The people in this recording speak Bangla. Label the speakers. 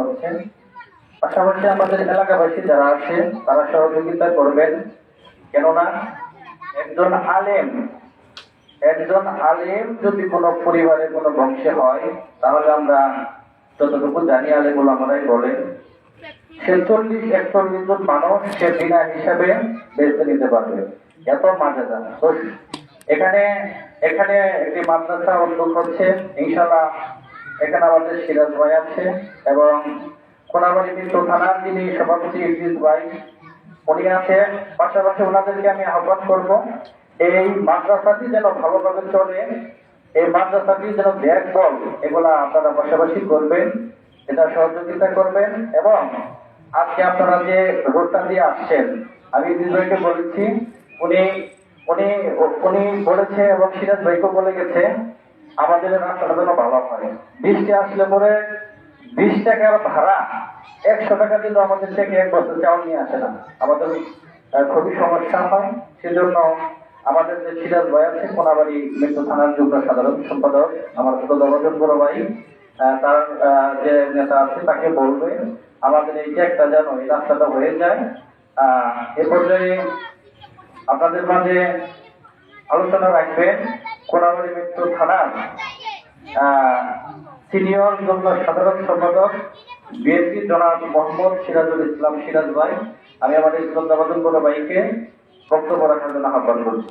Speaker 1: হচ্ছে। পাশাপাশি আমাদের এলাকাবাসী যারা আছে তারা সহযোগিতা করবেন, কেননা একজন আলেম একজন আলেম যদি কোনো পরিবারে কোনো বংশে হয়, তাহলে আমরা যতটুকু জানি আলেম ওলামারাই বলেন 46-41 জন মানুষ সে বিনা হিসাবে বেছে নিতে পারবে, এত মর্যাদা। তো এখানে এখানে একটি মাদ্রাসা উদ্যোগ হচ্ছে ইনশাআল্লাহ। এখানে আমাদের সিরাজ ভাই আছে এবং কোনাবাড়ি মিত্র থানার যিনি সভাপতি ইদ্রিস ভাই উনি আছে। পাশাপাশি ওনাদেরকে আমি আহ্বান করব এই মাদ্রাসাটি যেন ভালোভাবে চলে, এই মাদ্রাসাটি যেন দেখভাল এগুলা আপনারা পাশাপাশি করবেন, এটা সহযোগিতা করবেন। এবং আজকে আপনারা যে রোডটা দিয়ে আসছেন, আমি ইদ্রিস ভাইকে বলেছি, উনি উনি উনি বলেছে এবং সিরাজ ভাইকে বলে গেছে আমাদের রাস্তাটা যেন ভালো হয়। বৃষ্টি আসলে পরে 20 টাকার ভাড়া 100 টাকা দিলে আমাদের থেকে 1 বছর চাউল নিয়ে আসে না, আমাদের খুবই সমস্যা হয়। সেজন্য আমাদের যে সিরাজ ভাই আছে কোনাবাড়ি মেট্রো থানার যুগ্ম সাধারণ সম্পাদক, আমার ছোট দলজন বড় ভাই, তার যে নেতা আছে তাকে বলবে আমাদের এই যে একটা যেন এই রাস্তাটা হয়ে যায়। এ পর্যায়ে আপনাদের মাঝে আলোচনা রাখবেন কোনাবাড়ি মেট্রো থানার সিনিয়র যুগ্ম সাধারণ সম্পাদক বিএনপি জনাব মোহাম্মদ সিরাজুল ইসলাম সিরাজ ভাই। আমি আমাদের শ্রদ্ধাভাজন বড় ভাইকে বক্তব্য রাখার জন্য আহ্বান করছি।